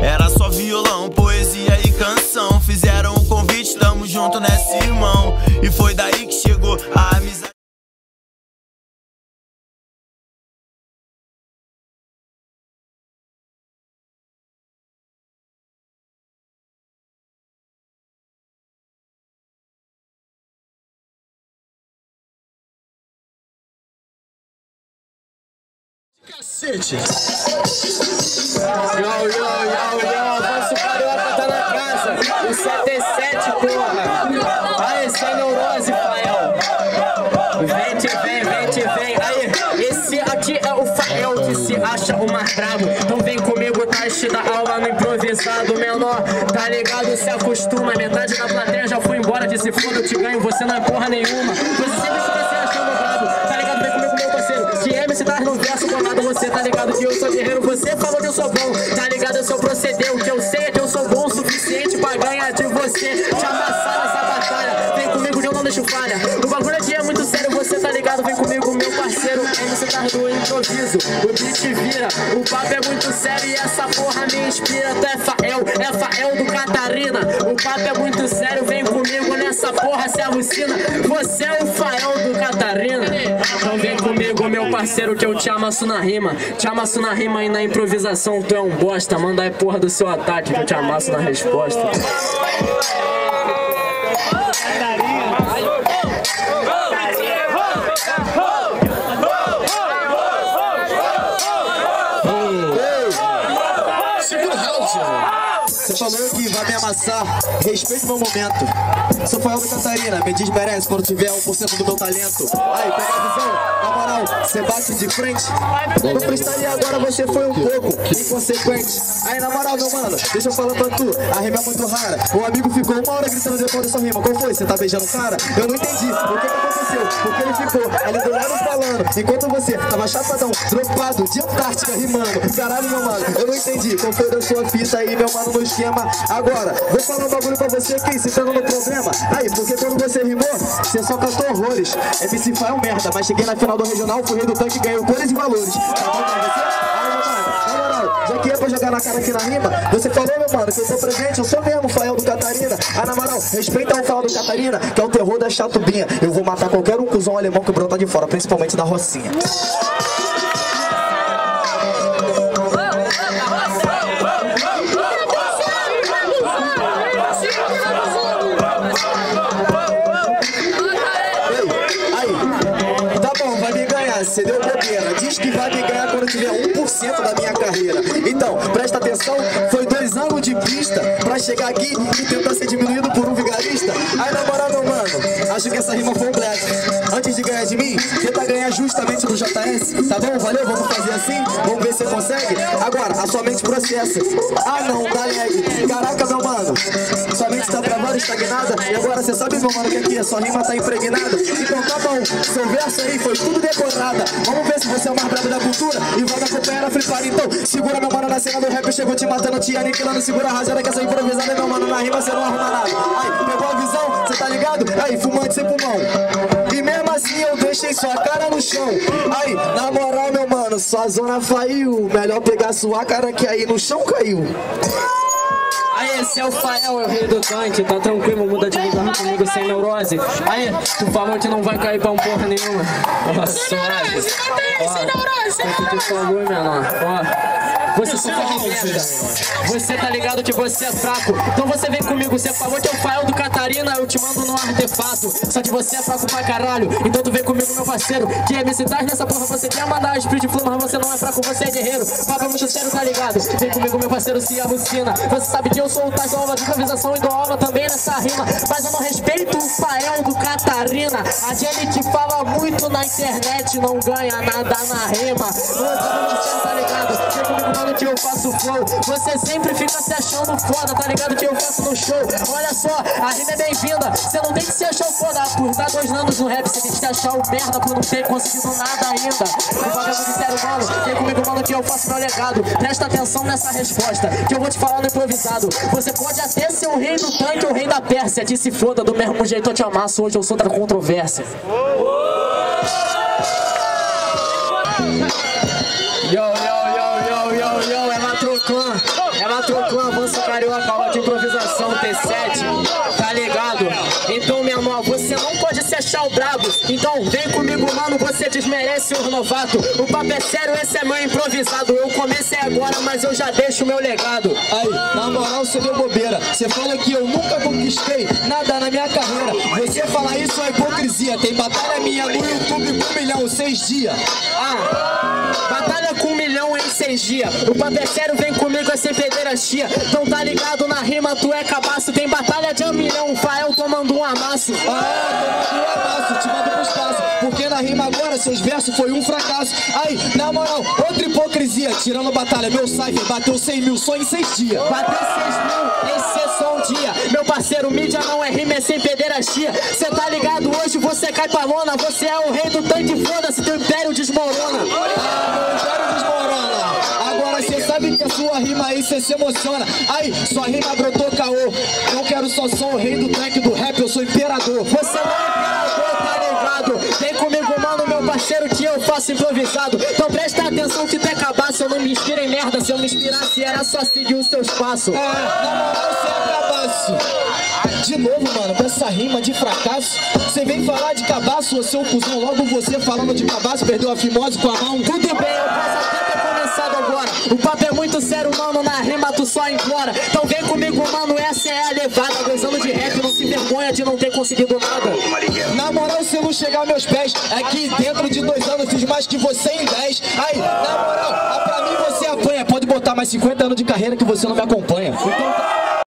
Era só violão, poesia e canção. Fizeram o convite, tamo junto nessa, irmão. E foi daí que chegou a amizade. Cacete! Yo, Afonso Carioca tá na casa. O 77, porra. Aí, sem neurose, Fael. Vem. Aí, esse aqui é o Fael que se acha o mais brabo. Então vem comigo, teste da aula no improvisado menor. Tá ligado? Se acostuma. Metade da plateia já foi embora. Disse foda, eu te ganho. Você não é porra nenhuma. Você sempre está se achando brabo. Tá ligado? Vem comigo, meu parceiro. Que MC tá no verso bolado. Você tá ligado que eu sou guerreiro. Você falou que eu sou bom. Tá ligado? Eu sou proceder. O que eu sei é que eu sou bom o suficiente pra ganhar de você. Te amassar nessa batalha. Vem comigo que eu não deixo falha. O bagulho aqui é muito sério. Você tá ligado? Vem comigo, meu parceiro. MC tá no improviso. O beat vira. O papo é muito sério e essa porra me inspira. Tu é Fael do Catarina. O papo é muito sério. Vem comigo nessa porra, se alucina. Você é o Fael do Catarina. Então vem comigo, meu parceiro, que eu te amasso na rima. Te amasso na rima e na improvisação tu é um bosta. Manda aí porra do seu ataque que eu te amasso na resposta. Você falou que vai me amassar, respeite meu momento. Sou Fael da Catarina, me desmerece quando tiver 1% do meu talento. Aí, pega a visão, na moral, você bate de frente. No freestyle agora você foi um pouco inconsequente. Aí, na moral, meu mano, deixa eu falar pra tu, a rima é muito rara. O amigo ficou uma hora gritando depois dessa rima. Qual foi? Você tá beijando o cara? Eu não entendi, o que aconteceu? Porque ele ficou ali do lado falando, enquanto você tava chapadão, dropado, de Antártica, rimando. Caralho, meu mano, eu não entendi qual foi da sua fita aí, meu mano, no esquema. Agora, vou falar um bagulho pra você aqui, citando no problema. Aí, porque quando você rimou, você só cantou horrores. MC Fael merda, mas cheguei na final do regional, fui rei do tanque e ganhei cores e valores. Tá bom pra você? Aí, meu mano, na moral, já que é pra jogar na cara aqui na rima, você falou, meu mano, que eu tô presente, eu sou mesmo Fael do Catarina. Ah, na moral, respeita o Fael do Catarina, que é o terror da chatubinha. Eu vou matar qualquer um cuzão alemão que brota de fora, principalmente da Rocinha. Você deu bobeira, diz que vai me ganhar quando tiver 1% da minha carreira. Então, presta atenção, foi 2 anos de pista pra chegar aqui e tentar ser diminuído por um vigarista. Aí na moral, meu mano, acho que essa rima foi um blefe. Antes de ganhar de mim, tenta ganhar justamente do JS. Tá bom? Valeu? Vamos fazer assim? Vamos ver se você consegue? Agora, a sua mente processa. Ah não, dá lag. Caraca, meu mano, sua mente tá travada, estagnada. E agora você sabe, meu mano, que aqui a sua rima tá impregnada. Então tá bom, seu verso aí foi tudo decorado. Vamos ver se você é o mais brabo da cultura e vai me acompanhar na flipada. Então segura, meu mano, na cena do rap. Chegou te matando, te aniquilando. Segura a rasada que essa improvisada, meu mano, na rima você não arruma nada. Aí, pegou a visão, cê tá ligado? Aí, fumante sem pulmão. E mesmo assim eu deixei sua cara no chão. Aí, na moral, meu mano, sua zona faiu. Melhor pegar sua cara que aí no chão caiu. Aí, esse é o Fael, é o rei do tanque, tá tranquilo, muda de lugar comigo sem neurose. Aí, tu falou que não vai cair pra um porra nenhuma. Ó, suave. Sem neurose. Tu falou, menor. Ó. Você só faz merda. Você tá ligado que você é fraco. Então você vem comigo, você falou que é o Fael do Catarina, eu te mando no artefato. Só que você é fraco pra caralho. Então tu vem comigo, meu parceiro. Que MC tá nessa porra, você quer mandar split flow, mas você não é fraco, você é guerreiro. Papo muito sério, tá ligado? Vem comigo, meu parceiro, se alucina. Você sabe que eu sou o Tais da Alva de improvisação e dou aula também nessa rima. Mas eu não respeito o Fael do Catarina. A Jenny que fala muito na internet, não ganha nada na rima. Tá ligado? Vem comigo, mano, que eu faço flow. Você sempre fica se achando foda, tá ligado? Que eu faço no show. Olha só, a rima é bem-vinda. Você não tem que se achar foda por dar 2 anos no rap. Você tem que se achar o merda por não ter conseguido nada ainda. O bagulho de sério, mano. Vem comigo, mano, que eu faço meu legado. Presta atenção nessa resposta que eu vou te falar no improvisado. Você pode até ser o rei do tanque ou o rei da Pérsia. Que se foda, do mesmo jeito eu te amasso. Hoje eu sou da controvérsia. É Matroclã, avanço carioca, aula de improvisação T7, tá ligado? Então, meu irmão, você não pode se achar o brabo. Então, vem comigo, mano, você desmerece os novatos. O papo é sério, esse é meu improvisado. Eu comecei agora, mas eu já deixo o meu legado. Aí, na moral, você deu bobeira. Você fala que eu nunca conquistei nada na minha carreira. Você falar isso é hipocrisia. Tem batalha minha no YouTube com 1 milhão, 6 dias. Batalha com 1 milhão em 6 dias. O papo é sério, vem comigo, é sem pederastia. Então tá ligado na rima, tu é cabaço. Tem batalha de 1 milhão, o Fael tomando um amasso. Tomando um amasso, te mando pro espaço. Porque na rima agora, seus versos foi um fracasso. Aí, na moral, outra hipocrisia. Tirando batalha, meu cypher bateu 100 mil só em 6 dias. Bateu 6 mil em ser só um dia. Meu parceiro, mídia não é rima, é sem pederastia. Cê tá ligado, hoje você cai pra lona. Você é o rei do tanque, foda-se, teu império desmorona. Meu império desmorona. Agora cê sabe que a sua rima aí cê se emociona. Aí, sua rima brotou caô. Não quero só o rei do tanque do rap, eu sou imperador. Você não é imperador, tá ligado? Vem comigo, mano, meu parceiro, que eu faço improvisado. Então presta atenção que tu é cabaço. Eu não me inspiro em merda, se eu me inspirasse era só seguir os seus passos. Na moral, cê é cabaço. De novo, mano, com essa rima de fracasso. Você vem falar de cabaço, ô seu cuzão. Logo você falando de cabaço, perdeu a fimose com a mão. Tudo bem, eu posso até ter começado agora. O papo é muito sério, mano, na rima tu só implora. Então vem comigo, mano, essa é a levada. 2 anos de rap, não se vergonha de não ter conseguido nada. Na moral, se eu não chegar aos meus pés, é que dentro de 2 anos eu fiz mais que você em 10. Aí, na moral, pra mim você apanha. Pode botar mais 50 anos de carreira que você não me acompanha. Então tá...